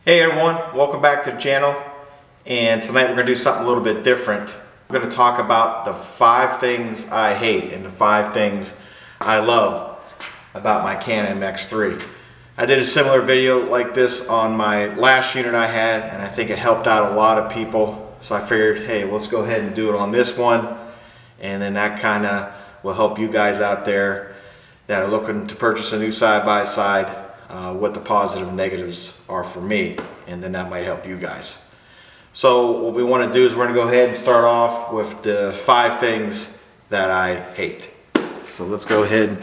Hey everyone, welcome back to the channel. And tonight we're going to do something a little bit different. We're going to talk about the 5 things I hate and the 5 things I love about my Canon MX3. I did a similar video like this on my last unit I had, and I think it helped out a lot of people. So I figured, hey, let's go ahead and do it on this one, and then that kind of will help you guys out there that are looking to purchase a new side-by-side. What the positive and negatives are for me, and then that might help you guys. So what we want to do is we're going to go ahead and start off with the 5 things that I hate. So let's go ahead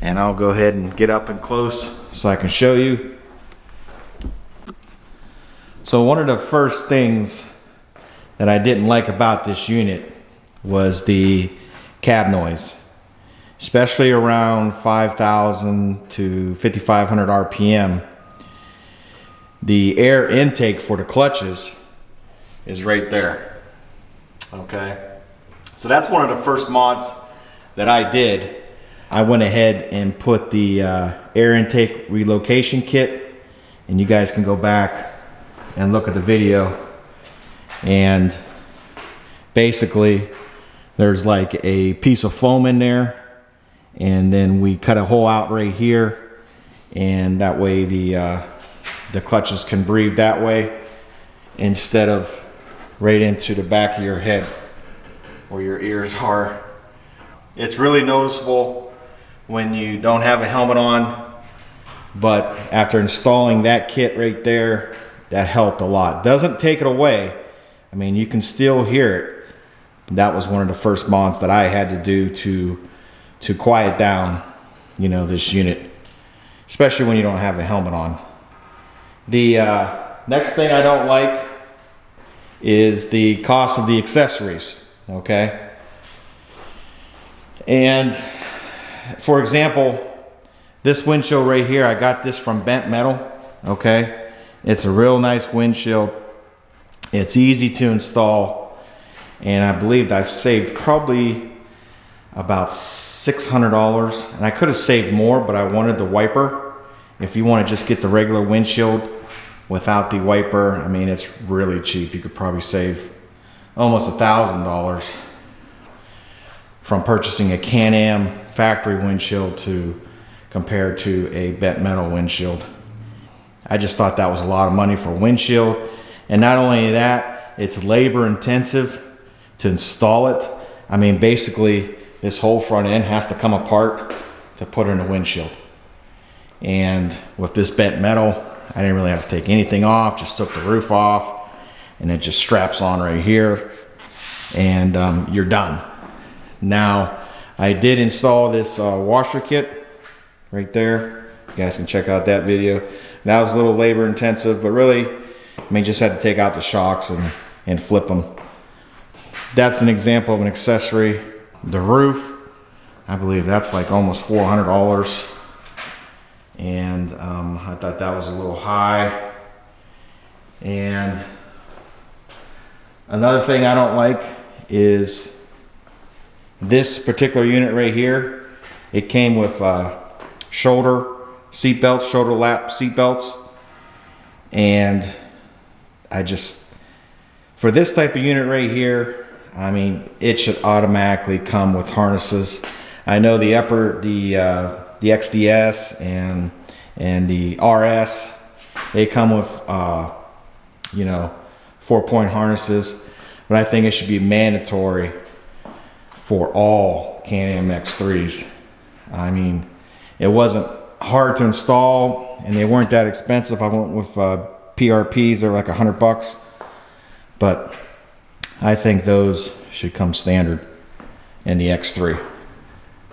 and I'll go ahead and get up and close so I can show you. So one of the first things that I didn't like about this unit was the cab noise. Especially around 5,000 to 5,500 RPM. The air intake for the clutches is right there. Okay, so that's one of the first mods that I did. I went ahead and put the air intake relocation kit, and you guys can go back and look at the video. And basically, there's like a piece of foam in there. And then we cut a hole out right here, and that way the clutches can breathe that way instead of right into the back of your head where your ears are. It's really noticeable when you don't have a helmet on, but after installing that kit right there, that helped a lot. Doesn't take it away. I mean, you can still hear it. That was one of the first mods that I had to do to quiet down, you know, this unit, especially when you don't have a helmet on. The next thing I don't like is the cost of the accessories, okay? And for example, this windshield right here, I got this from Bent Metal, okay? It's a real nice windshield. It's easy to install, and I believe I've saved probably about $600, and I could have saved more, but I wanted the wiper. If you want to just get the regular windshield without the wiper, I mean, it's really cheap. You could probably save almost $1,000 from purchasing a Can-Am factory windshield compared to a Bent Metal windshield. I just thought that was a lot of money for a windshield, and not only that, it's labor intensive to install it. I mean, basically, this whole front end has to come apart to put in a windshield. And with this Bent Metal, I didn't really have to take anything off, just took the roof off, and it just straps on right here, and you're done. Now, I did install this washer kit right there. You guys can check out that video. That was a little labor intensive, but really, I mean, just had to take out the shocks and flip them. That's an example of an accessory. The roof, I believe that's like almost $400, and I thought that was a little high. And another thing I don't like is this particular unit right here. It came with shoulder seat belts, shoulder lap seat belts, and for this type of unit right here, I mean, it should automatically come with harnesses. I know the XDS and the RS, they come with you know, 4-point harnesses, but I think it should be mandatory for all Can-Am X3s. I mean, it wasn't hard to install, and they weren't that expensive. I went with PRPs. They're like $100, but I think those should come standard in the X3.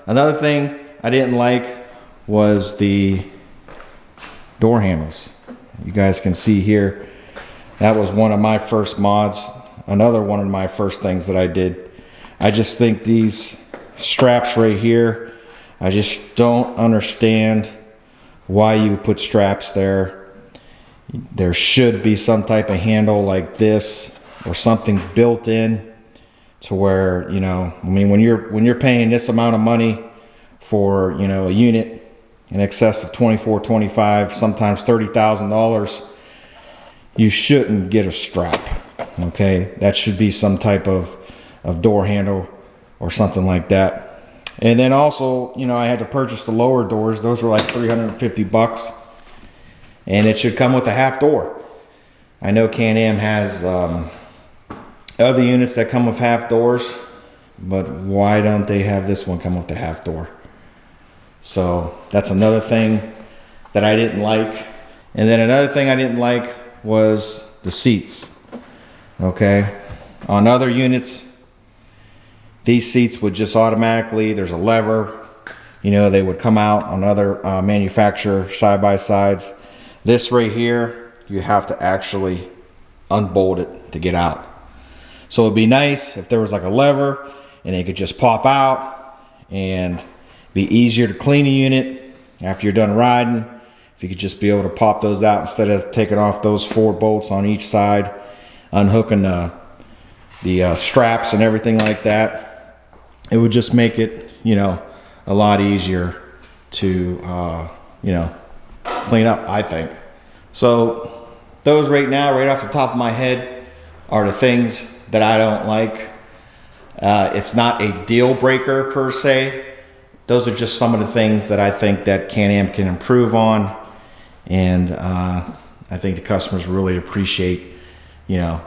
Another thing I didn't like was the door handles. You guys can see here, that was one of my first mods. Another one of my first things that I did. I just think these straps right here, I just don't understand why you put straps there. There should be some type of handle like this, or something built in to where, you know, I mean, when you're paying this amount of money for, you know, a unit in excess of $24,000, $25,000, sometimes $30,000, you shouldn't get a strap. Okay, that should be some type of door handle or something like that. And then also, you know, I had to purchase the lower doors. Those were like 350 bucks, and it should come with a half door. I know Can-Am has other units that come with half doors, but why don't they have this one come with the half door? So that's another thing that I didn't like. And then another thing I didn't like was the seats. Okay, on other units, these seats would just automatically, there's a lever, you know, they would come out. On other manufacturer side-by-sides. This right here, you have to actually unbolt it to get out. So it'd be nice if there was like a lever and it could just pop out and be easier to clean a unit after you're done riding. If you could just be able to pop those out instead of taking off those 4 bolts on each side, unhooking the straps and everything like that, it would just make it, you know, a lot easier to, you know, clean up, I think. So those right now, right off the top of my head, are the things that I don't like. It's not a deal breaker per se. Those are just some of the things that I think that Can-Am can improve on. And I think the customers really appreciate, you know,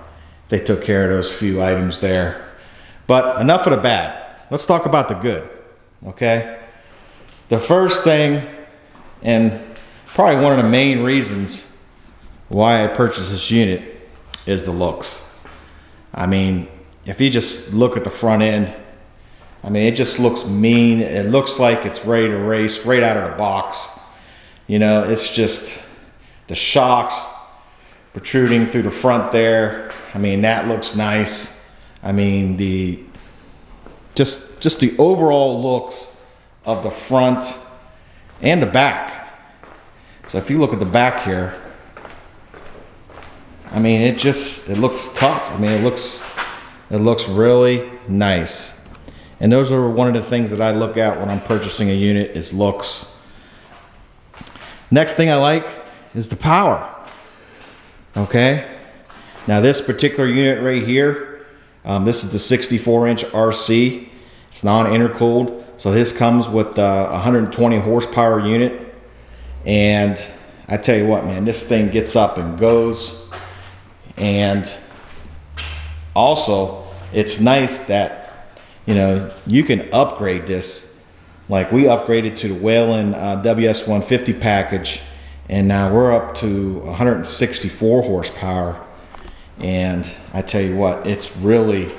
they took care of those few items there. But enough of the bad. Let's talk about the good, okay? The first thing, and probably one of the main reasons why I purchased this unit, is the looks. I mean, if you just look at the front end, I mean, it just looks mean. It looks like it's ready to race right out of the box. You know, it's just the shocks protruding through the front there. I mean, that looks nice. I mean, just the overall looks of the front and the back. So if you look at the back here, I mean, it looks tough. I mean, it looks really nice. And those are one of the things that I look at when I'm purchasing a unit, is looks. Next thing I like is the power. Okay. Now this particular unit right here, this is the 64-inch RC. It's non-intercooled. So this comes with a 120 horsepower unit. And I tell you what, man, this thing gets up and goes. And also, it's nice that, you know, you can upgrade this. Like, we upgraded to the Whelen WS150 package, and now we're up to 164 horsepower. And I tell you what, it's really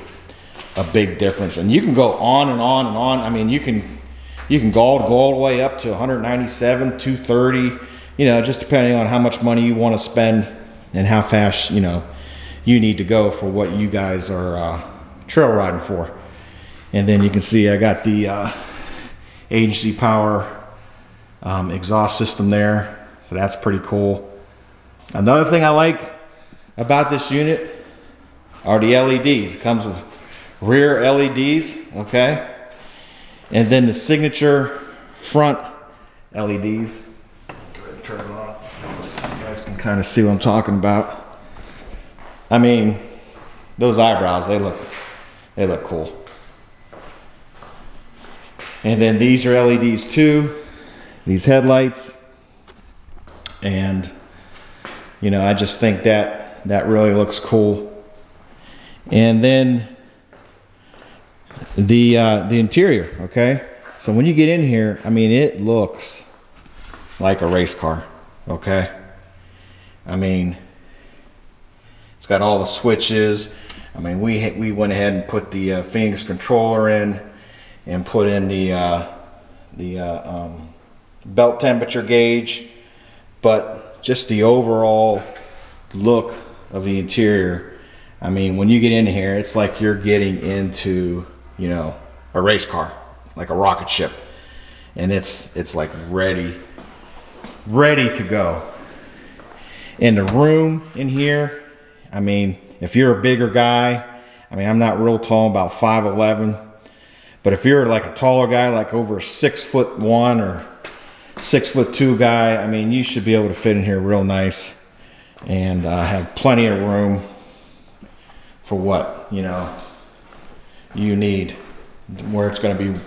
a big difference. And you can go on and on and on. I mean, you can go all the way up to 197, 230, you know, just depending on how much money you want to spend and how fast, you know, you need to go for what you guys are trail riding for. And then you can see I got the agency power exhaust system there, so that's pretty cool. Another thing I like about this unit are the LEDs. It comes with rear LEDs, okay, and then the signature front LEDs. Go ahead and turn it on. You guys can kind of see what I'm talking about. I mean, those eyebrows, they look cool. And then these are LEDs too, these headlights. And, you know, I just think that really looks cool. And then the interior, okay? So when you get in here, I mean, it looks like a race car, okay? I mean, it's got all the switches. I mean, we went ahead and put the Phoenix controller in, and put in the belt temperature gauge. But just the overall look of the interior, I mean, when you get in here, it's like you're getting into, you know, a race car, like a rocket ship. And it's like ready to go. And the room in here, I mean, if you're a bigger guy, I mean, I'm not real tall, about 5'11", but if you're like a taller guy, like over a 6'1" or 6'2" guy, I mean, you should be able to fit in here real nice. and have plenty of room for what you need, where it's going to be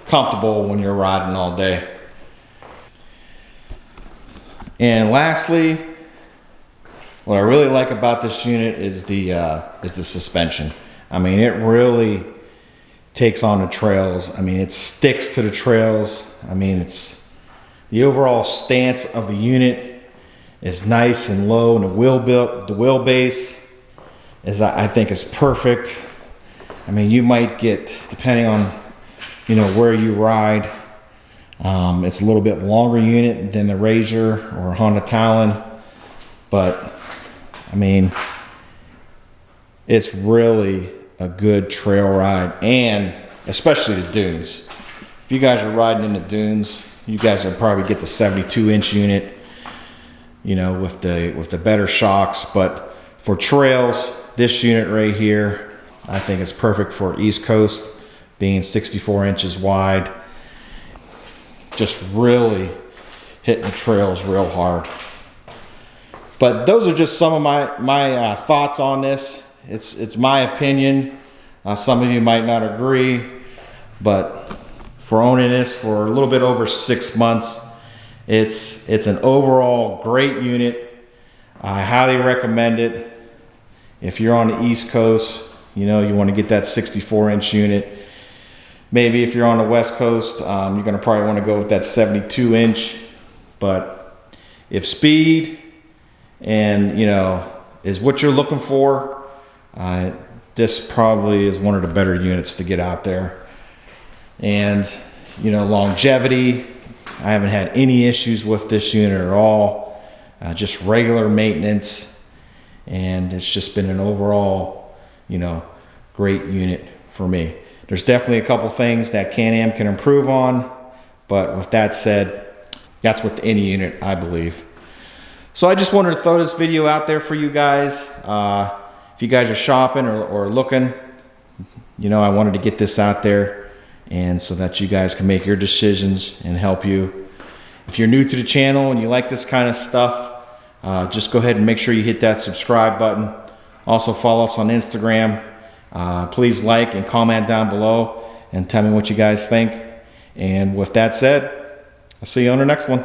comfortable when you're riding all day. And lastly, what I really like about this unit is the suspension. I mean, it really takes on the trails. I mean, it sticks to the trails. I mean, it's the overall stance of the unit is nice and low, and the wheelbase is, I think, is perfect. I mean, you might get, depending on where you ride, it's a little bit longer unit than the Razor or Honda Talon, but I mean, it's really a good trail ride, and especially the dunes. If you guys are riding in the dunes, you guys will probably get the 72-inch unit, with the better shocks. But for trails, this unit right here, I think it's perfect for East Coast, being 64 inches wide. Just really hitting the trails real hard. But those are just some of my thoughts on this. It's my opinion. Some of you might not agree, but for owning this for a little bit over 6 months, it's an overall great unit. I highly recommend it. If you're on the East Coast, you want to get that 64-inch unit. Maybe if you're on the West Coast, you're going to probably want to go with that 72-inch. But if speed and is what you're looking for, this probably is one of the better units to get out there. And longevity, I haven't had any issues with this unit at all. Just regular maintenance, and it's just been an overall great unit for me. There's definitely a couple things that Can-Am can improve on, but with that said, that's with any unit, I believe. So I just wanted to throw this video out there for you guys. If you guys are shopping or looking, I wanted to get this out there, and so that you guys can make your decisions and help you. If you're new to the channel and you like this kind of stuff, just go ahead and make sure you hit that subscribe button. Also follow us on Instagram. Please like and comment down below and tell me what you guys think. And with that said, I'll see you on the next one.